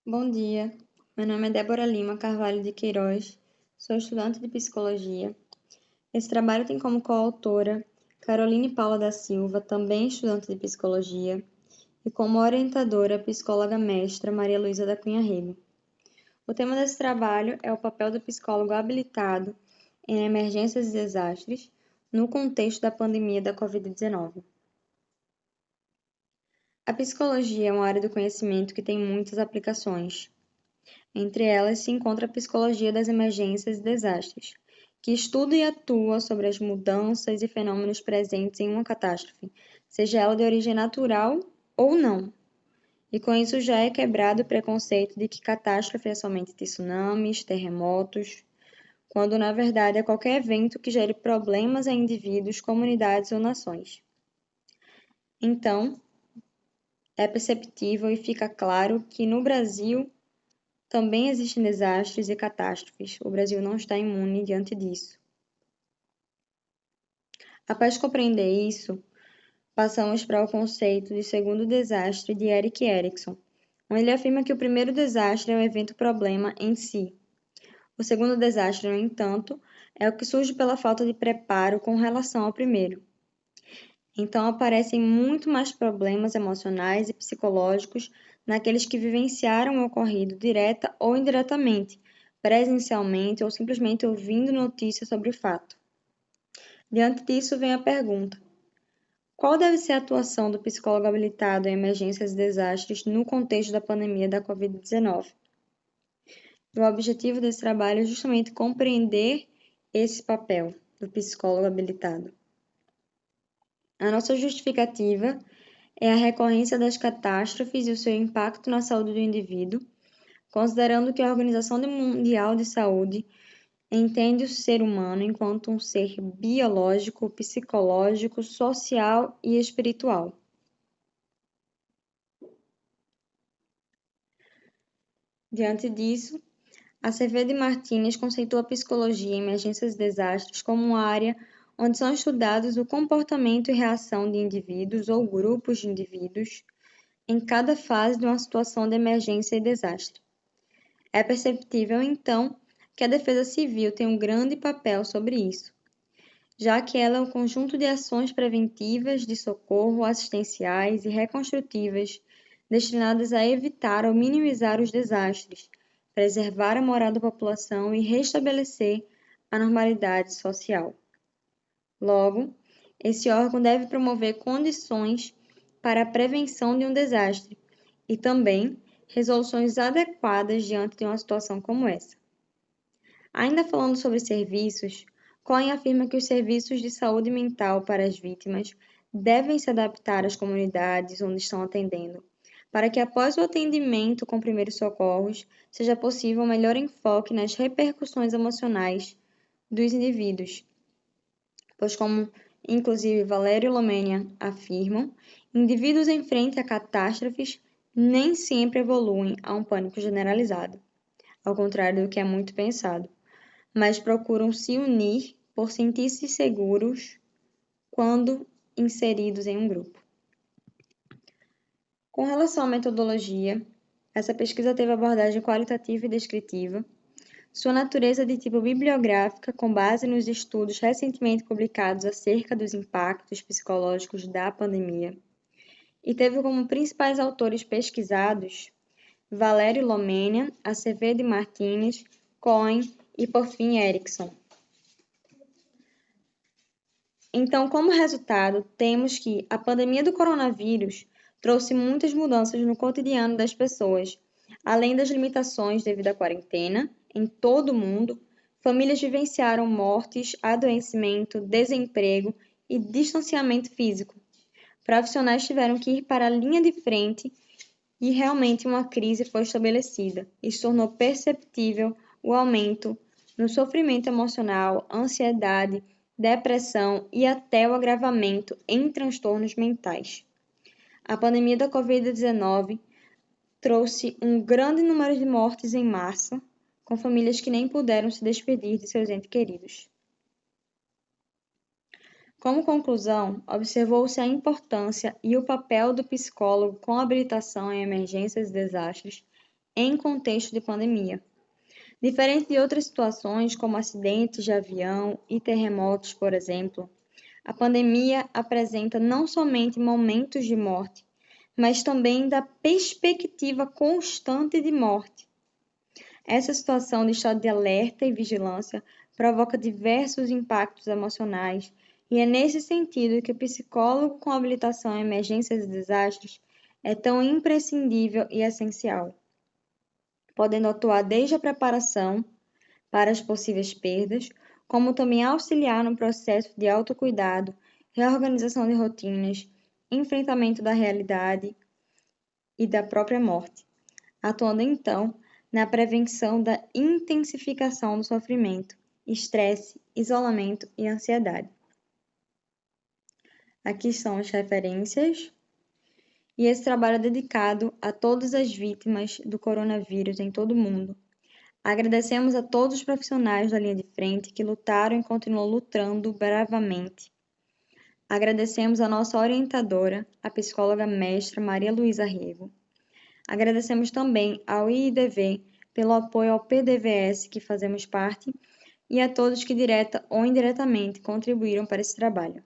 Bom dia, meu nome é Débora Lima Carvalho de Queiroz, sou estudante de Psicologia. Esse trabalho tem como coautora Caroline Paula da Silva, também estudante de Psicologia, e como orientadora a psicóloga mestra Maria Luísa da Cunha Rego. O tema desse trabalho é o papel do psicólogo habilitado em emergências e desastres no contexto da pandemia da Covid-19. A psicologia é uma área do conhecimento que tem muitas aplicações. Entre elas se encontra a psicologia das emergências e desastres, que estuda e atua sobre as mudanças e fenômenos presentes em uma catástrofe, seja ela de origem natural ou não. E com isso já é quebrado o preconceito de que catástrofe é somente tsunamis, terremotos, quando na verdade é qualquer evento que gere problemas a indivíduos, comunidades ou nações. Então, é perceptível e fica claro que no Brasil também existem desastres e catástrofes. O Brasil não está imune diante disso. Após compreender isso, passamos para o conceito de segundo desastre de Erik Erikson, onde ele afirma que o primeiro desastre é o evento problema em si. O segundo desastre, no entanto, é o que surge pela falta de preparo com relação ao primeiro. Então aparecem muito mais problemas emocionais e psicológicos naqueles que vivenciaram o ocorrido direta ou indiretamente, presencialmente ou simplesmente ouvindo notícias sobre o fato. Diante disso vem a pergunta: qual deve ser a atuação do psicólogo habilitado em emergências e desastres no contexto da pandemia da Covid-19? O objetivo desse trabalho é justamente compreender esse papel do psicólogo habilitado. A nossa justificativa é a recorrência das catástrofes e o seu impacto na saúde do indivíduo, considerando que a Organização Mundial de Saúde entende o ser humano enquanto um ser biológico, psicológico, social e espiritual. Diante disso, Acevedo e Martínez conceitua a psicologia em emergências e desastres como uma área onde são estudados o comportamento e reação de indivíduos ou grupos de indivíduos em cada fase de uma situação de emergência e desastre. É perceptível, então, que a Defesa Civil tem um grande papel sobre isso, já que ela é um conjunto de ações preventivas, de socorro, assistenciais e reconstrutivas destinadas a evitar ou minimizar os desastres, preservar a moral da população e restabelecer a normalidade social. Logo, esse órgão deve promover condições para a prevenção de um desastre e também resoluções adequadas diante de uma situação como essa. Ainda falando sobre serviços, Cohen afirma que os serviços de saúde mental para as vítimas devem se adaptar às comunidades onde estão atendendo, para que após o atendimento com primeiros socorros seja possível um melhor enfoque nas repercussões emocionais dos indivíduos, pois como inclusive Valério e Lomênia afirmam, indivíduos em frente a catástrofes nem sempre evoluem a um pânico generalizado, ao contrário do que é muito pensado, mas procuram se unir por sentir-se seguros quando inseridos em um grupo. Com relação à metodologia, essa pesquisa teve abordagem qualitativa e descritiva, sua natureza de tipo bibliográfica, com base nos estudos recentemente publicados acerca dos impactos psicológicos da pandemia, e teve como principais autores pesquisados Valério Lomênia, Acevedo e Martínez, Cohen e, por fim, Erikson. Então, como resultado, temos que a pandemia do coronavírus trouxe muitas mudanças no cotidiano das pessoas, além das limitações devido à quarentena em todo o mundo. Famílias vivenciaram mortes, adoecimento, desemprego e distanciamento físico. Profissionais tiveram que ir para a linha de frente e realmente uma crise foi estabelecida. Isso tornou perceptível o aumento no sofrimento emocional, ansiedade, depressão e até o agravamento em transtornos mentais. A pandemia da Covid-19 trouxe um grande número de mortes em massa, com famílias que nem puderam se despedir de seus entes queridos. Como conclusão, observou-se a importância e o papel do psicólogo com habilitação em emergências e desastres em contexto de pandemia. Diferente de outras situações, como acidentes de avião e terremotos, por exemplo, a pandemia apresenta não somente momentos de morte, mas também da perspectiva constante de morte. Essa situação de estado de alerta e vigilância provoca diversos impactos emocionais, e é nesse sentido que o psicólogo com habilitação em emergências e desastres é tão imprescindível e essencial, podendo atuar desde a preparação para as possíveis perdas, como também auxiliar no processo de autocuidado, reorganização de rotinas, enfrentamento da realidade e da própria morte, atuando então na prevenção da intensificação do sofrimento, estresse, isolamento e ansiedade. Aqui são as referências. E esse trabalho é dedicado a todas as vítimas do coronavírus em todo o mundo. Agradecemos a todos os profissionais da linha de frente que lutaram e continuam lutando bravamente. Agradecemos a nossa orientadora, a psicóloga mestra Maria Luísa Rego. Agradecemos também ao IIDV pelo apoio ao PDVS que fazemos parte e a todos que direta ou indiretamente contribuíram para esse trabalho.